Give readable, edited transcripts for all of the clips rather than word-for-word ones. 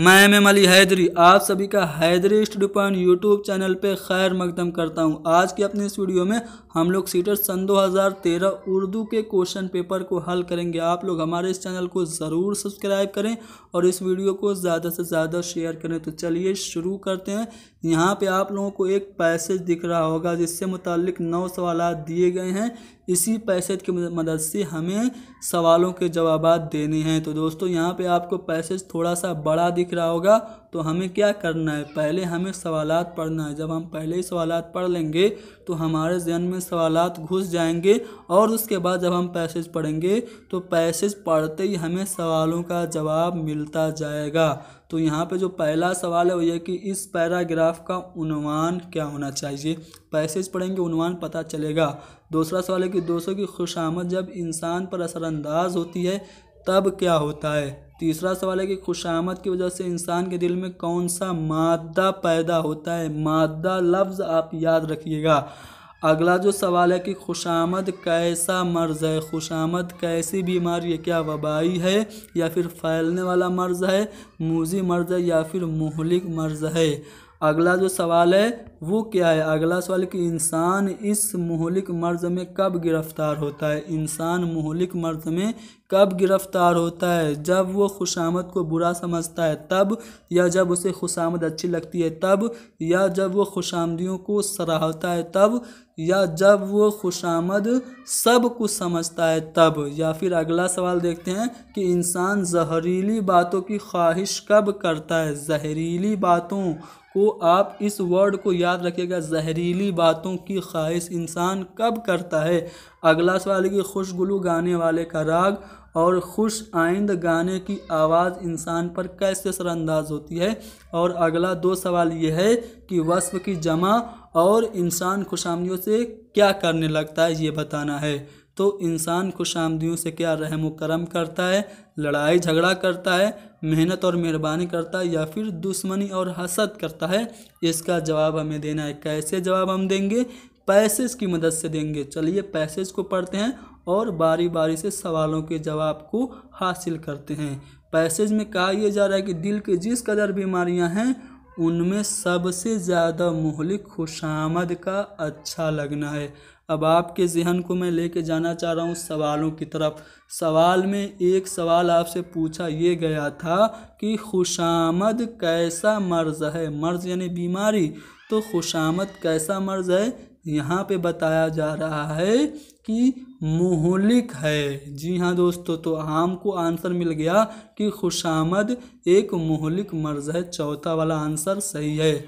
मैं एम अली हैदरी आप सभी का Haidari study point YouTube channel पे खैर मकदम करता हूं। आज की अपनी इस वीडियो में हम लोग सीटेट सन 2013 उर्दू के क्वेश्चन पेपर को हल करेंगे। आप लोग हमारे इस चैनल को ज़रूर सब्सक्राइब करें और इस वीडियो को ज़्यादा से ज़्यादा शेयर करें। तो चलिए शुरू करते हैं। यहाँ पे आप लोगों को एक पैसेज दिख रहा होगा जिससे मुताल्लिक 9 सवाल दिए गए हैं। इसी पैसेज की मदद से हमें सवालों के जवाबात देने हैं। तो दोस्तों यहाँ पे आपको पैसेज थोड़ा सा बड़ा दिख रहा होगा, तो हमें क्या करना है, पहले हमें सवालात पढ़ना है। जब हम पहले ही सवालात पढ़ लेंगे तो हमारे जहन में सवालात घुस जाएंगे और उसके बाद जब हम पैसेज पढ़ेंगे तो पैसेज पढ़ते ही हमें सवालों का जवाब मिलता जाएगा। तो यहाँ पे जो पहला सवाल है वो ये कि इस पैराग्राफ का उन्वान क्या होना चाहिए। पैसेज पढ़ेंगे उन्वान पता चलेगा। दूसरा सवाल है कि दोस्तों की खुशामद जब इंसान पर असरअंदाज होती है तब क्या होता है। तीसरा सवाल है कि खुशामद की वजह से इंसान के दिल में कौन सा मादा पैदा होता है। मादा लफ्ज़ आप याद रखिएगा। अगला जो सवाल है कि खुशामद कैसा मर्ज़ है। खुशामद कैसी बीमारी है, क्या वबाई है या फिर फैलने वाला मर्ज़ है, मूजी मर्ज़ है या फिर मुहलिक मर्ज़ है। अगला जो सवाल है वो क्या है। अगला सवाल है कि इंसान इस मुहलिक मर्ज़ में कब गिरफ़्तार होता है। इंसान मुहलिक मर्ज़ में कब गिरफ़्तार होता है, जब वो खुशामद को बुरा समझता है तब, या जब उसे खुशामद अच्छी लगती है तब, या जब वो खुशामदियों को सराहता है तब, या जब वो खुशामद सब कुछ समझता है तब। या फिर अगला सवाल देखते हैं कि इंसान जहरीली बातों की ख्वाहिश कब करता है। जहरीली बातों को आप इस वर्ड को याद रखिएगा, जहरीली बातों की ख्वाहिश इंसान कब करता है। अगला सवाल है कि खुशगुलू गाने वाले का राग और खुश आइंद गाने की आवाज़ इंसान पर कैसे असरअंदाज होती है। और अगला दो सवाल ये है कि वस्फ की जमा और इंसान खुशामदियों से क्या करने लगता है, ये बताना है। तो इंसान खुशामदियों से क्या रहम व करम करता है, लड़ाई झगड़ा करता है, मेहनत और मेहरबानी करता है या फिर दुश्मनी और हसद करता है। इसका जवाब हमें देना है। कैसे जवाब हम देंगे, पैसेज की मदद से देंगे। चलिए पैसेज को पढ़ते हैं और बारी बारी से सवालों के जवाब को हासिल करते हैं। पैसेज में कहा यह जा रहा है कि दिल के जिस कदर बीमारियां हैं उनमें सबसे ज़्यादा मुहलिक खुशामद का अच्छा लगना है। अब आपके जहन को मैं लेके जाना चाह रहा हूँ सवालों की तरफ। सवाल में एक सवाल आपसे पूछा ये गया था कि खुशामद कैसा मर्ज़ है। मर्ज़ यानी बीमारी, तो खुशामद कैसा मर्ज़ है, यहाँ पे बताया जा रहा है कि मुहलिक है। जी हाँ दोस्तों, तो हमको आंसर मिल गया कि खुशामद एक मुहलिक मर्ज़ है। चौथा वाला आंसर सही है।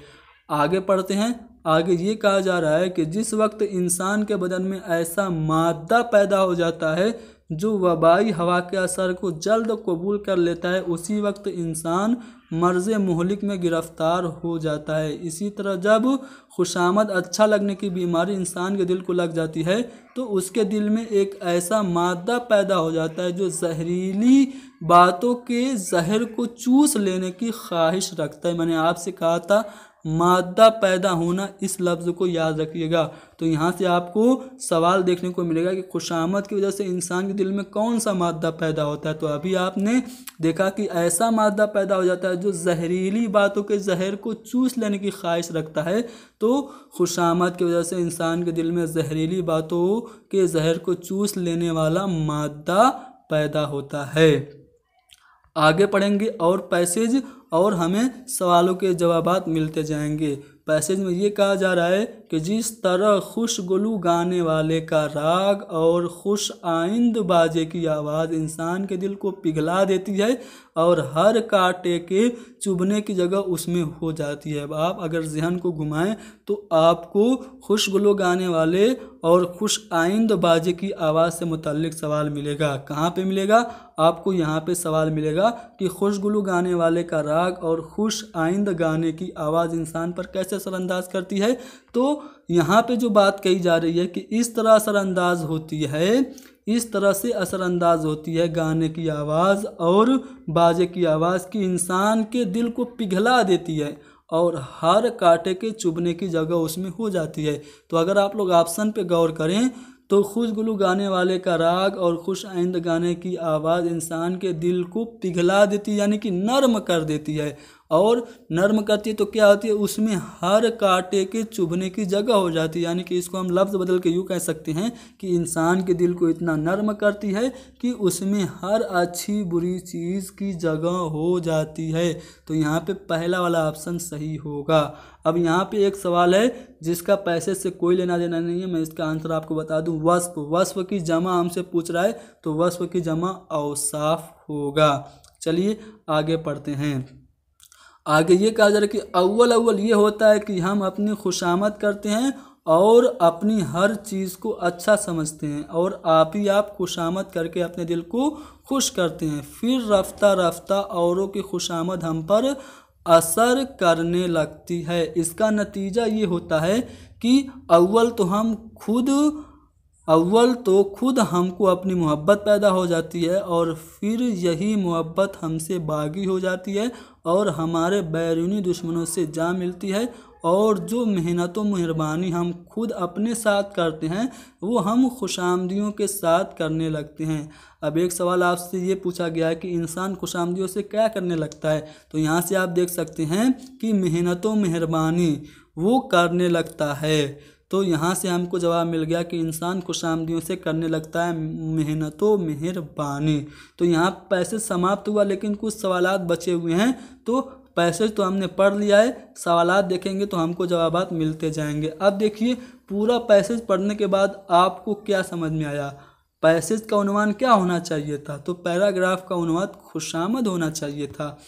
आगे पढ़ते हैं। आगे ये कहा जा रहा है कि जिस वक्त इंसान के बदन में ऐसा मादा पैदा हो जाता है जो वबाई हवा के असर को जल्द कबूल कर लेता है, उसी वक्त इंसान मर्ज़ मुहलिक में गिरफ़्तार हो जाता है। इसी तरह जब खुशामद अच्छा लगने की बीमारी इंसान के दिल को लग जाती है तो उसके दिल में एक ऐसा मादा पैदा हो जाता है जो जहरीली बातों के जहर को चूस लेने की ख्वाहिश रखता है। मैंने आपसे कहा था मादा पैदा होना, इस लफ्ज़ को याद रखिएगा। तो यहाँ से आपको सवाल देखने को मिलेगा कि खुशामद की वजह से इंसान के दिल में कौन सा मादा पैदा होता है। तो अभी आपने देखा कि ऐसा मादा पैदा हो जाता है जो जहरीली बातों के जहर को चूस लेने की ख्वाहिश रखता है। तो खुशामद की वजह से इंसान के दिल में जहरीली बातों के जहर को चूस लेने वाला मादा पैदा होता है। आगे पढ़ेंगे और पैसेज और हमें सवालों के जवाबात मिलते जाएंगे। पैसेज में ये कहा जा रहा है कि जिस तरह खुशगुलू गाने वाले का राग और खुश आइंद बाजे की आवाज़ इंसान के दिल को पिघला देती है और हर कांटे के चुभने की जगह उसमें हो जाती है। आप अगर जहन को घुमाएं तो आपको खुशगुलू गाने वाले और खुश आइंद बाजे की आवाज़ से मुताल्लिक सवाल मिलेगा। कहाँ पे मिलेगा, आपको यहाँ पे सवाल मिलेगा कि खुशगुलू गाने वाले का राग और खुश आइंद गाने की आवाज़ इंसान पर कैसे असरअंदाज करती है। तो यहाँ पे जो बात कही जा रही है कि इस तरह असरअंदाज होती है, इस तरह से असरअंदाज होती है गाने की आवाज़ और बाजे की आवाज़ की इंसान के दिल को पिघला देती है और हर कांटे के चुभने की जगह उसमें हो जाती है। तो अगर आप लोग ऑप्शन पे गौर करें तो खुशगुलू गाने वाले का राग और खुश आइंद गाने की आवाज़ इंसान के दिल को पिघला देती है, यानी कि नर्म कर देती है। और नर्म करती है तो क्या होती है, उसमें हर कांटे के चुभने की जगह हो जाती है, यानी कि इसको हम लफ्ज़ बदल के यूँ कह सकते हैं कि इंसान के दिल को इतना नर्म करती है कि उसमें हर अच्छी बुरी चीज़ की जगह हो जाती है। तो यहाँ पे पहला वाला ऑप्शन सही होगा। अब यहाँ पे एक सवाल है जिसका पैसे से कोई लेना देना नहीं है, मैं इसका आंसर आपको बता दूं। वस्फ, वस्फ की जमा हमसे पूछ रहा है, तो वस्फ की जमा औसाफ होगा। चलिए आगे पढ़ते हैं। आगे ये कहा जा रहा है कि अव्वल अव्वल ये होता है कि हम अपनी खुशामद करते हैं और अपनी हर चीज़ को अच्छा समझते हैं, और आप ही आप खुशामद करके अपने दिल को खुश करते हैं। फिर रफ्ता रफ्ता औरों की खुशामद हम पर असर करने लगती है। इसका नतीजा ये होता है कि अव्वल तो खुद हमको अपनी मोहब्बत पैदा हो जाती है, और फिर यही मोहब्बत हमसे बागी हो जाती है और हमारे बैरूनी दुश्मनों से जा मिलती है, और जो मेहनत व मेहरबानी हम खुद अपने साथ करते हैं वो हम खुशामदियों के साथ करने लगते हैं। अब एक सवाल आपसे ये पूछा गया है कि इंसान खुशामदियों से क्या करने लगता है, तो यहाँ से आप देख सकते हैं कि मेहनत व मेहरबानी वो करने लगता है। तो यहाँ से हमको जवाब मिल गया कि इंसान खुशामदियों से करने लगता है मेहनत व मेहरबानी। तो यहाँ पैसेज समाप्त हुआ, लेकिन कुछ सवालात बचे हुए हैं। तो पैसेज तो हमने पढ़ लिया है, सवालात देखेंगे तो हमको जवाबात मिलते जाएंगे। अब देखिए पूरा पैसेज पढ़ने के बाद आपको क्या समझ में आया। पैसेज का उन्वान क्या होना चाहिए था, तो पैराग्राफ का उन्वान खुशामद होना चाहिए था।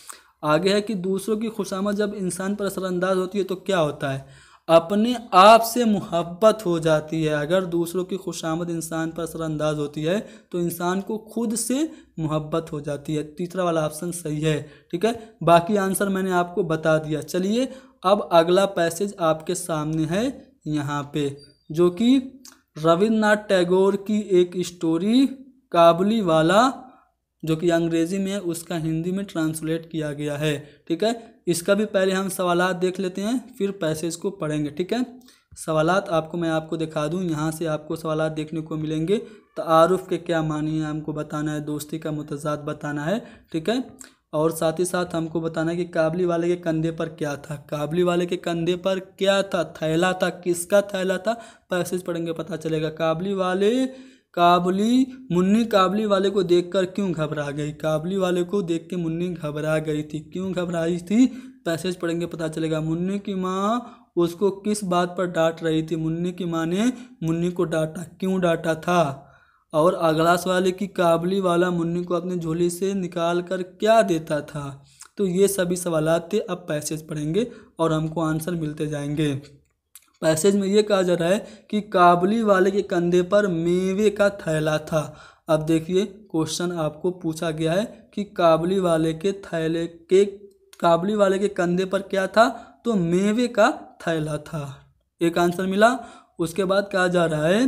आगे है कि दूसरों की खुशामद जब इंसान पर असरअंदाज होती है तो क्या होता है, अपने आप से मोहब्बत हो जाती है। अगर दूसरों की खुशामद इंसान पर असरअंदाज होती है तो इंसान को खुद से मोहब्बत हो जाती है। तीसरा वाला ऑप्शन सही है। ठीक है, बाकी आंसर मैंने आपको बता दिया। चलिए अब अगला पैसेज आपके सामने है यहाँ पे, जो कि रविन्द्रनाथ टैगोर की एक स्टोरी काबुली वाला, जो कि अंग्रेज़ी में है, उसका हिंदी में ट्रांसलेट किया गया है। ठीक है, इसका भी पहले हम सवालात देख लेते हैं, फिर पैसेज को पढ़ेंगे। ठीक है, सवालात मैं आपको दिखा दूं। यहाँ से आपको सवालात देखने को मिलेंगे। तारुफ के क्या मानी है हमको बताना है, दोस्ती का मुतजाद बताना है। ठीक है, और साथ ही साथ हमको बताना है कि काबली वाले के कंधे पर क्या था। काबली वाले के कंधे पर क्या था, थैला था। किसका थैला था, पैसेज पढ़ेंगे पता चलेगा। मुन्नी काबली वाले को देखकर क्यों घबरा गई। काबली वाले को देख के मुन्नी घबरा गई थी। क्यों घबराई थी, पैसेज पढ़ेंगे पता चलेगा। मुन्नी की माँ उसको किस बात पर डांट रही थी। मुन्नी की माँ ने मुन्नी को डांटा, क्यों डांटा था। और अगला सवाल है कि काबली वाला मुन्नी को अपनी झोली से निकाल कर क्या देता था। तो ये सभी सवालात थे। अब पैसेज पढ़ेंगे और हमको आंसर मिलते जाएंगे। पैसेज में ये कहा जा रहा है कि काबली वाले के कंधे पर मेवे का थैला था। अब देखिए क्वेश्चन आपको पूछा गया है कि काबली वाले के कंधे पर क्या था, तो मेवे का थैला था। एक आंसर मिला। उसके बाद कहा जा रहा है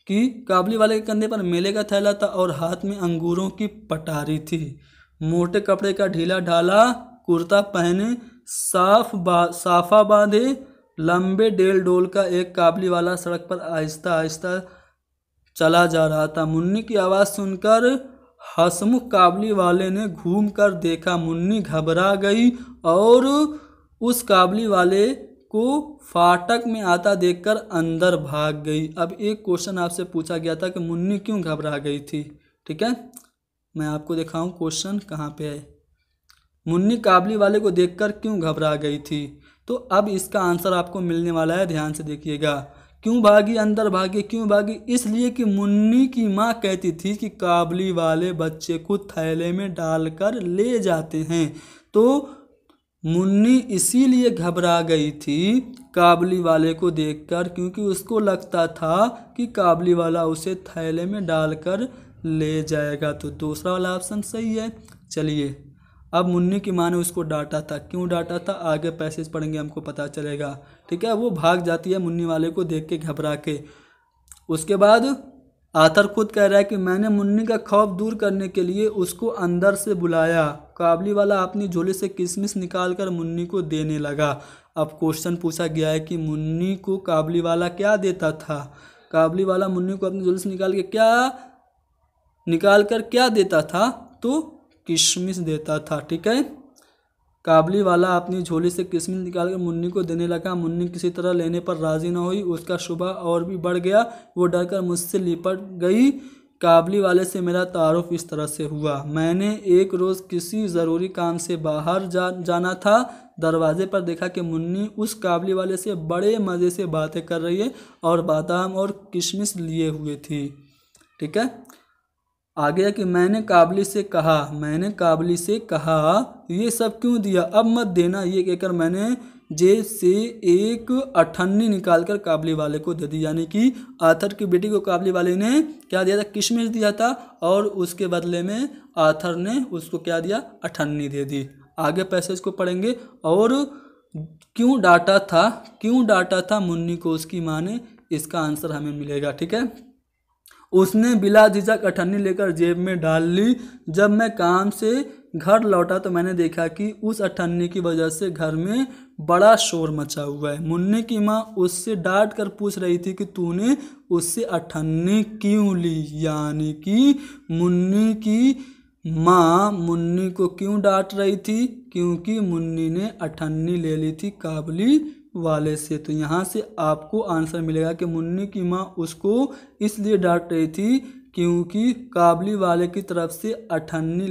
कि काबली वाले के कंधे पर मेले का थैला था और हाथ में अंगूरों की पटारी थी। मोटे कपड़े का ढीला ढाला कुर्ता पहने, साफा बांधे, लंबे डेल डोल का एक काबली वाला सड़क पर आहिस्ता आहिस्ता चला जा रहा था। मुन्नी की आवाज़ सुनकर हसमुख काबली वाले ने घूम कर देखा। मुन्नी घबरा गई और उस काबली वाले को फाटक में आता देखकर अंदर भाग गई। अब एक क्वेश्चन आपसे पूछा गया था कि मुन्नी क्यों घबरा गई थी। ठीक है, मैं आपको दिखाऊं क्वेश्चन कहाँ पे है। मुन्नी काबली वाले को देखकर क्यों घबरा गई थी, तो अब इसका आंसर आपको मिलने वाला है, ध्यान से देखिएगा। क्यों भागी, अंदर भागी, क्यों भागी, इसलिए कि मुन्नी की माँ कहती थी कि काबली वाले बच्चे को थैले में डालकर ले जाते हैं। तो मुन्नी इसीलिए घबरा गई थी काबली वाले को देखकर, क्योंकि उसको लगता था कि काबली वाला उसे थैले में डालकर ले जाएगा। तो दूसरा वाला ऑप्शन सही है। चलिए अब मुन्नी की माँ ने उसको डांटा था, क्यों डांटा था, आगे पैसेज पढ़ेंगे हमको पता चलेगा। ठीक है, वो भाग जाती है मुन्नी वाले को देख के घबरा के। उसके बाद आथर खुद कह रहा है कि मैंने मुन्नी का खौफ दूर करने के लिए उसको अंदर से बुलाया। काबली वाला अपनी झोली से किशमिश निकाल कर मुन्नी को देने लगा। अब क्वेश्चन पूछा गया है कि मुन्नी को काबली वाला क्या देता था। काबली वाला मुन्नी को अपनी झोली से निकाल कर क्या देता था, तो किशमिश देता था। ठीक है, काबली वाला अपनी झोली से किशमिश निकालकर मुन्नी को देने लगा। मुन्नी किसी तरह लेने पर राजी न हुई। उसका शुबा और भी बढ़ गया। वो डरकर मुझसे लिपट गई। काबली वाले से मेरा तारुफ इस तरह से हुआ। मैंने एक रोज़ किसी ज़रूरी काम से बाहर जाना था। दरवाजे पर देखा कि मुन्नी उस काबली वाले से बड़े मज़े से बातें कर रही है और बादाम और किशमिश लिए हुए थी। ठीक है, आगे कि मैंने काबली से कहा ये सब क्यों दिया, अब मत देना। ये कहकर मैंने जेब से एक अठन्नी निकालकर काबली वाले को दे दी। यानी कि आथर की बेटी को काबली वाले ने क्या दिया था, किशमिश दिया था, और उसके बदले में आथर ने उसको क्या दिया, अठन्नी दे दी। आगे पैसेज को पढ़ेंगे। और क्यों डांटा था मुन्नी को उसकी माँ ने, इसका आंसर हमें मिलेगा। ठीक है, उसने बिला झिझक अठन्नी लेकर जेब में डाल ली। जब मैं काम से घर लौटा तो मैंने देखा कि उस अठन्नी की वजह से घर में बड़ा शोर मचा हुआ है। मुन्नी की माँ उससे डांट कर पूछ रही थी कि तूने उससे अठन्नी क्यों ली। यानी कि मुन्नी की माँ मुन्नी को क्यों डांट रही थी, क्योंकि मुन्नी ने अठन्नी ले ली थी काबली वाले से। तो यहाँ से आपको आंसर मिलेगा कि मुन्नी की माँ उसको इसलिए डांट रही थी क्योंकि काबली वाले की तरफ से अठन्नी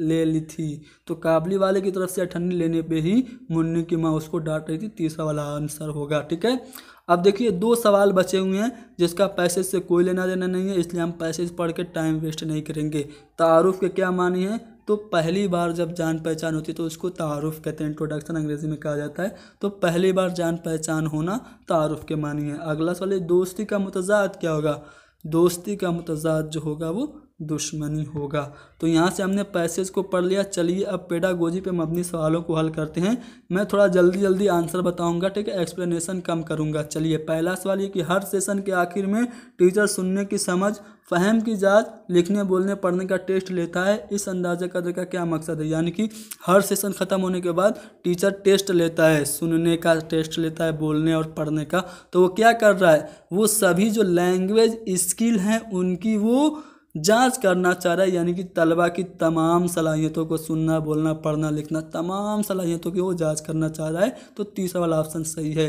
ले ली थी। तो काबली वाले की तरफ से अठन्नी लेने पे ही मुन्नी की माँ उसको डांट रही थी। तीसरा वाला आंसर होगा। ठीक है, अब देखिए 2 सवाल बचे हुए हैं जिसका पैसेज से कोई लेना देना नहीं है, इसलिए हम पैसेज पढ़ के टाइम वेस्ट नहीं करेंगे। तारुफ के क्या मानी है, तो पहली बार जब जान पहचान होती है तो उसको तारुफ कहते हैं, इंट्रोडक्शन अंग्रेजी में कहा जाता है। तो पहली बार जान पहचान होना तारुफ के मानी है। अगला सवाल, दोस्ती का मुतज़ाद क्या होगा। दोस्ती का मुतज़ाद जो होगा वो दुश्मनी होगा। तो यहाँ से हमने पैसेज को पढ़ लिया। चलिए अब पेडागोजी पे मबनी सवालों को हल करते हैं। मैं थोड़ा जल्दी आंसर बताऊंगा, ठीक है, एक्सप्लेनेशन कम करूंगा। चलिए पहला सवाल ये कि हर सेशन के आखिर में टीचर सुनने की समझ, फहम की जांच, लिखने बोलने पढ़ने का टेस्ट लेता है। इस अंदाज़ा करने का क्या मकसद है, यानी कि हर सेशन ख़त्म होने के बाद टीचर टेस्ट लेता है, सुनने का टेस्ट लेता है, बोलने और पढ़ने का। तो वो क्या कर रहा है, वो सभी जो लैंग्वेज स्किल हैं उनकी वो जांच करना चाह रहा है। यानी कि तलबा की तमाम सलाहियतों को, सुनना बोलना पढ़ना लिखना, तमाम सलाहियतों की वो जांच करना चाह रहा है। तो तीसरा वाला ऑप्शन सही है।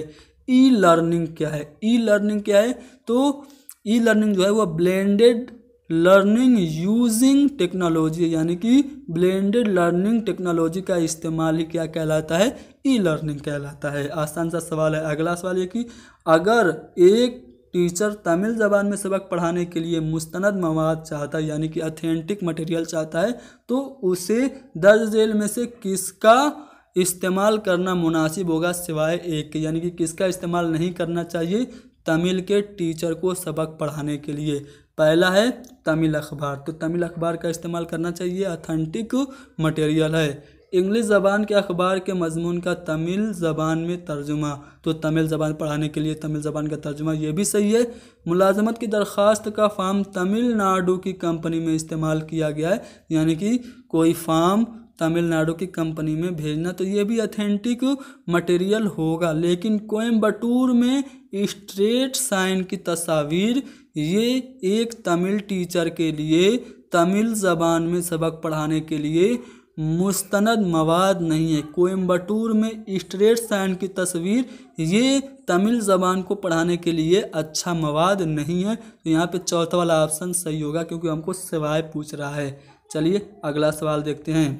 ई लर्निंग क्या है, ई लर्निंग क्या है, तो ई लर्निंग जो है वो ब्लेंडेड लर्निंग यूजिंग टेक्नोलॉजी, यानी कि ब्लेंडेड लर्निंग टेक्नोलॉजी का इस्तेमाल ही क्या कहलाता है, ई लर्निंग कहलाता है। आसान सा सवाल है। अगला सवाल ये कि अगर एक टीचर तमिल ज़बान में सबक पढ़ाने के लिए मुस्तनद मवाद चाहता है, यानी कि ऑथेंटिक मटेरियल चाहता है, तो उसे दर्ज झेल में से किसका इस्तेमाल करना मुनासिब होगा सिवाय एक के। यानी कि किसका इस्तेमाल नहीं करना चाहिए तमिल के टीचर को सबक पढ़ाने के लिए। पहला है तमिल अखबार, तो तमिल अखबार का इस्तेमाल करना चाहिए, ऑथेंटिक मटेरियल है। इंग्लिश ज़बान के अखबार के मजमून का तमिल ज़बान में तर्जुमा, तो तमिल ज़बान पढ़ाने के लिए तमिल ज़बान का तर्जुमा, ये भी सही है। मुलाजमत की दरख्वास्त का फॉर्म तमिलनाडु की कंपनी में इस्तेमाल किया गया है, यानी कि कोई फॉर्म तमिलनाडु की कंपनी में भेजना, तो ये भी ऑथेंटिक मटेरियल होगा। लेकिन कोयम्बटूर में स्ट्रेट साइन की तस्वीर, ये एक तमिल टीचर के लिए तमिल ज़बान में सबक पढ़ाने के लिए मुस्तनद मवाद नहीं है। कोयम्बटूर में स्ट्रेट साइन की तस्वीर ये तमिल ज़बान को पढ़ाने के लिए अच्छा मवाद नहीं है। तो यहाँ पे चौथा वाला ऑप्शन सही होगा, क्योंकि हमको सिवाय पूछ रहा है। चलिए अगला सवाल देखते हैं।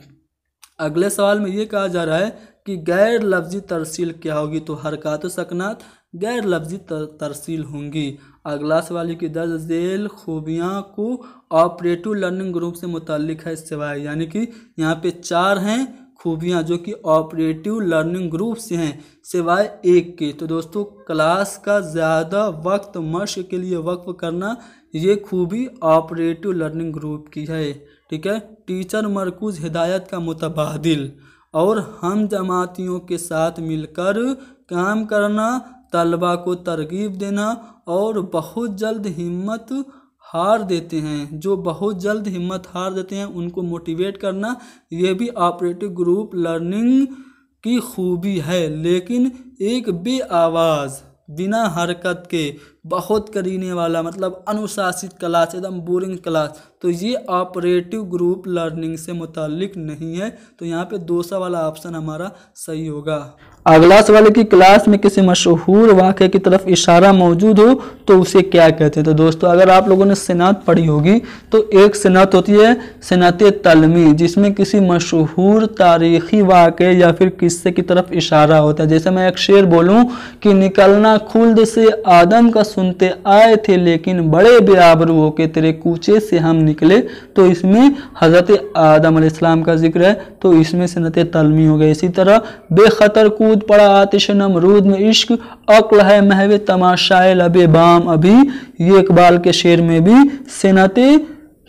अगले सवाल में ये कहा जा रहा है कि गैर लफ्जी तरसील क्या होगी, तो हरकत सकनात गैर लफ्जी तरसील होंगी। अगला सवाल की दर्ज झेल खूबियाँ को ऑपरेटिव लर्निंग ग्रुप से मुताल्लिक है सिवाय, यानी कि यहाँ पे 4 हैं खूबियाँ जो कि ऑपरेटिव लर्निंग ग्रुप से हैं सिवाय एक के। तो दोस्तों क्लास का ज़्यादा वक्त मश्क के लिए वक्फ करना, ये खूबी ऑपरेटिव लर्निंग ग्रुप की है। ठीक है, टीचर मरकूज़ हिदायत का मुतबादिल और हम जमातियों के साथ मिलकर काम करना, तलबा को तरगीब देना और बहुत जल्द हिम्मत हार देते हैं, जो बहुत जल्द हिम्मत हार देते हैं उनको मोटिवेट करना, ये भी ऑपरेटिव ग्रुप लर्निंग की खूबी है। लेकिन एक बे आवाज़ बिना हरकत के बहुत करीने वाला, मतलब अनुशासित क्लास, एकदम बोरिंग क्लास, तो ये ऑपरेटिव ग्रुप लर्निंग से मुताल्लिक नहीं है। तो यहाँ पे दूसरा वाला ऑप्शन हमारा सही होगा। अगला सवाल है कि क्लास में किसी मशहूर वाक़े की तरफ इशारा मौजूद हो तो उसे क्या कहते हैं। तो दोस्तों अगर आप लोगों ने सनअत पढ़ी होगी तो एक सनअत होती है सनअत तलमी, जिसमें किसी मशहूर तारीख़ी वाक़े या फिर किस्से की तरफ इशारा होता है। जैसे मैं एक शेर बोलूँ कि निकलना खुल्द से आदम का सुनते आए थे, लेकिन बड़े बेआबरू होके तेरे कूचे से हम निकले, तो इसमें हज़रत आदम अलैहिस्सलाम का जिक्र है, तो इसमें सनअत तलमी हो गई। इसी तरह बेखतर कूद पड़ा आतिश नमरूद में इश्क, अक्ल है महवे तमाशाए लबे बाम अभी, ये इकबाल के शेर में भी सनअत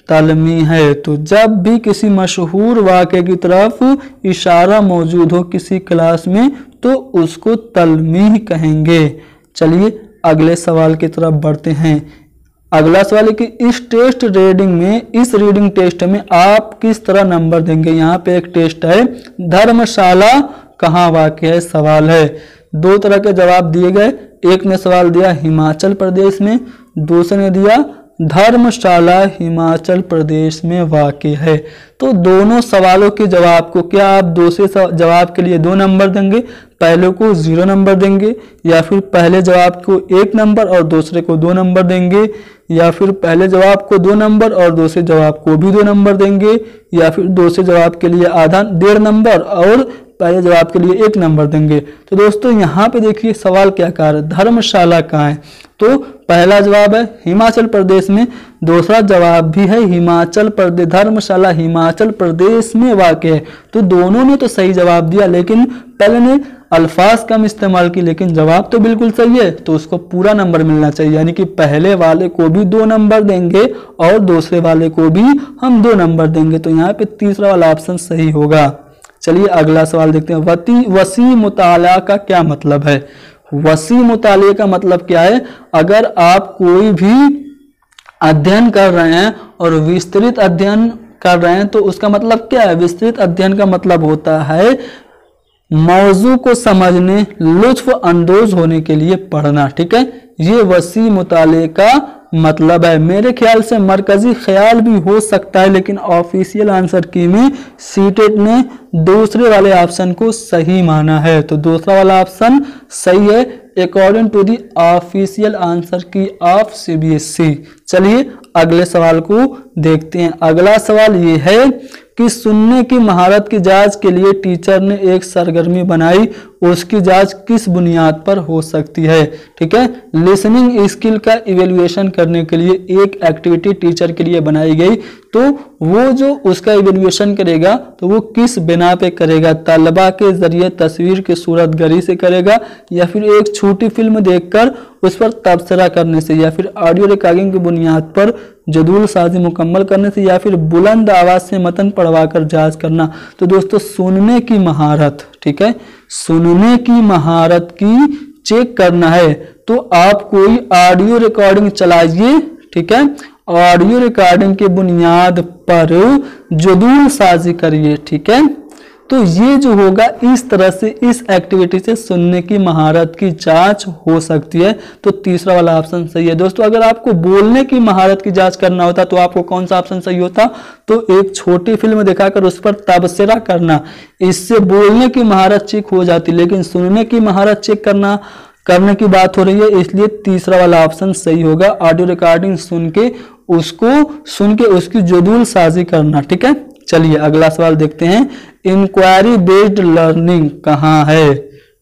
तलमी है। तो जब भी किसी मशहूर वाक़े की तरफ इशारा मौजूद हो किसी क्लास में तो उसको तलमी कहेंगे। चलिए अगले सवाल की तरफ बढ़ते हैं। अगला सवाल है कि इस टेस्ट रीडिंग में, इस रीडिंग टेस्ट में आप किस तरह नंबर देंगे। यहाँ पे एक टेस्ट है, धर्मशाला कहाँ वाक़ है, सवाल है। दो तरह के जवाब दिए गए, एक ने सवाल दिया हिमाचल प्रदेश में, दूसरे ने दिया धर्मशाला हिमाचल प्रदेश में वाक़ है। तो दोनों सवालों के जवाब को क्या आप दूसरे जवाब के लिए 2 नंबर देंगे, पहले को 0 नंबर देंगे, या फिर पहले जवाब को 1 नंबर और दूसरे को 2 नंबर देंगे, या फिर पहले जवाब को 2 नंबर और दूसरे जवाब को भी 2 नंबर देंगे, या फिर दूसरे जवाब के लिए आधा 1.5 नंबर और पहले जवाब के लिए 1 नंबर देंगे। तो दोस्तों यहाँ पे देखिए सवाल क्या कह रहा है, धर्मशाला कहाँ है। तो पहला जवाब है हिमाचल प्रदेश में, दूसरा जवाब भी है हिमाचल प्रदेश, धर्मशाला हिमाचल प्रदेश में वाक़ है। तो दोनों ने तो सही जवाब दिया, लेकिन पहले ने अल्फाज कम इस्तेमाल की, लेकिन जवाब तो बिल्कुल सही है, तो उसको पूरा नंबर मिलना चाहिए। यानी कि पहले वाले को भी 2 नंबर देंगे और दूसरे वाले को भी हम 2 नंबर देंगे। तो यहाँ पे तीसरा वाला ऑप्शन सही होगा। चलिए अगला सवाल देखते हैं। वसी मुताला का क्या मतलब है। वसी मुताले का मतलब क्या है, अगर आप कोई भी अध्ययन कर रहे हैं और विस्तृत अध्ययन कर रहे हैं तो उसका मतलब क्या है। विस्तृत अध्ययन का मतलब होता है मौजू को समझने, लुत्फ अंदोज होने के लिए पढ़ना। ठीक है, ये वसी मुताले का मतलब है। मेरे ख्याल से मरकजी ख्याल भी हो सकता है, लेकिन ऑफिशियल आंसर की में सीटेट ने दूसरे वाले ऑप्शन को सही माना है। तो दूसरा वाला ऑप्शन सही है according to the official answer key of CBSE। चलिए अगले सवाल को देखते हैं। अगला सवाल ये है कि सुनने की महारत की जांच के लिए टीचर ने एक सरगर्मी बनाई, उसकी जांच किस बुनियाद पर हो सकती है। ठीक है, लिसनिंग स्किल का इवेल्युएशन करने के लिए एक एक्टिविटी टीचर के लिए बनाई गई, तो वो जो उसका इवेल्युएशन करेगा तो वो किस बिना पे करेगा, तलबा के जरिए तस्वीर की सूरतगरी से करेगा, या फिर एक छोटी फिल्म देखकर उस पर तबसरा करने से, या फिर ऑडियो रिकॉर्डिंग की बुनियाद पर जदूल साजी मुकम्मल करने से, या फिर बुलंद आवाज से मतन पढ़वा कर जांच करना। तो दोस्तों सुनने की महारत, ठीक है, सुनने की महारत की चेक करना है तो आप कोई ऑडियो रिकॉर्डिंग चलाइए। ठीक है, ऑडियो रिकॉर्डिंग की बुनियाद पर जदूल साजी करिए। ठीक है, तो ये जो होगा इस तरह से, इस एक्टिविटी से सुनने की महारत की जांच हो सकती है। तो तीसरा वाला ऑप्शन सही है। दोस्तों अगर आपको बोलने की महारत की जांच करना होता तो आपको कौन सा ऑप्शन सही होता, तो एक छोटी फिल्म दिखाकर उस पर तबसरा करना, इससे बोलने की महारत चेक हो जाती, लेकिन सुनने की महारत चेक करने की बात हो रही है, इसलिए तीसरा वाला ऑप्शन सही होगा। ऑडियो रिकॉर्डिंग सुन के उसकी जदूल साजी करना। ठीक है, चलिए अगला सवाल देखते हैं। इंक्वायरी बेस्ड लर्निंग कहाँ है।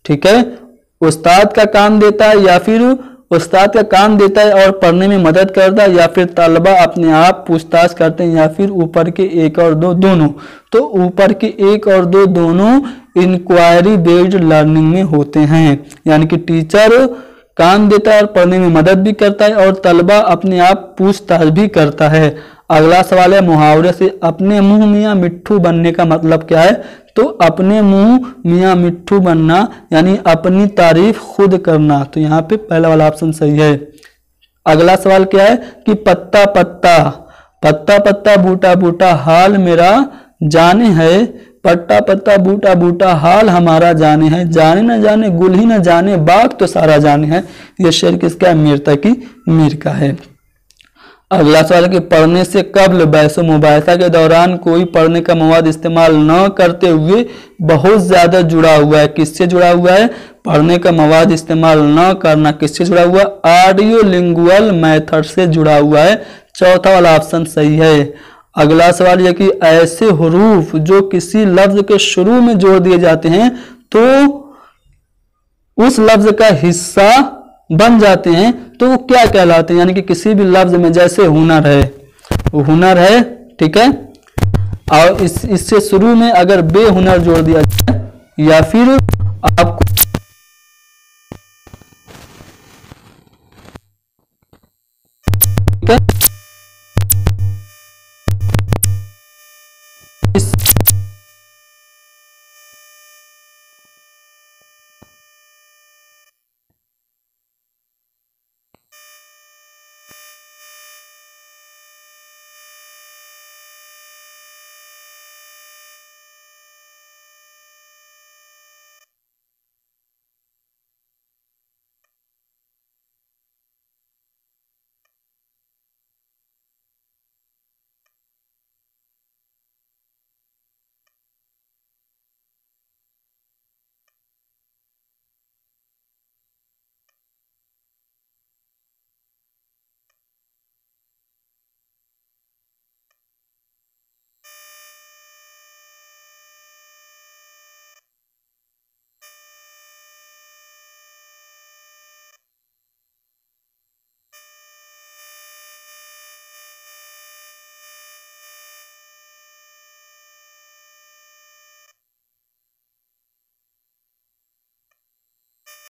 ठीक है, उस्ताद का काम देता है, या फिर उस्ताद का काम देता है और पढ़ने में मदद करता है, या फिर तलबा अपने आप पूछताछ करते हैं, या फिर ऊपर के 1 और 2 दोनों। तो ऊपर के 1 और 2 दोनों इंक्वायरी बेस्ड लर्निंग में होते हैं, यानी कि टीचर काम देता है और पढ़ने में मदद भी करता है और तलबा अपने आप पूछताछ भी करता है। अगला सवाल है मुहावरे से अपने मुंह मियाँ मिट्ठू बनने का मतलब क्या है। तो अपने मुंह मियाँ मिट्ठू बनना यानी अपनी तारीफ खुद करना। तो यहाँ पे पहला वाला ऑप्शन सही है। अगला सवाल क्या है कि पत्ता पत्ता बूटा बूटा हाल मेरा जाने है, पट्टा पत्ता बूटा बूटा हाल हमारा जाने है, जाने न जाने गुल ही न जाने बाग तो सारा जाने है। ये शेर किसका है? मीर तकी मीर का है। अगला सवाल है कि पढ़ने से कब्ल बहसो मुबाहिसा के दौरान कोई पढ़ने का मवाद इस्तेमाल न करते हुए बहुत ज्यादा जुड़ा हुआ है। किससे जुड़ा हुआ है? पढ़ने का मवाद इस्तेमाल न करना किससे जुड़ा हुआ? ऑडियो लिंगुअल मेथड से जुड़ा हुआ है। चौथा वाला ऑप्शन सही है। अगला सवाल यह कि ऐसे हुरूफ जो किसी लफ्ज के शुरू में जोड़ दिए जाते हैं तो उस लफ्ज का हिस्सा बन जाते हैं तो वो क्या कहलाते हैं? यानी कि किसी भी लफ्ज में जैसे हुनर है, वो हुनर है, ठीक है, और इससे शुरू में अगर बेहुनर जोड़ दिया जाए या फिर आपको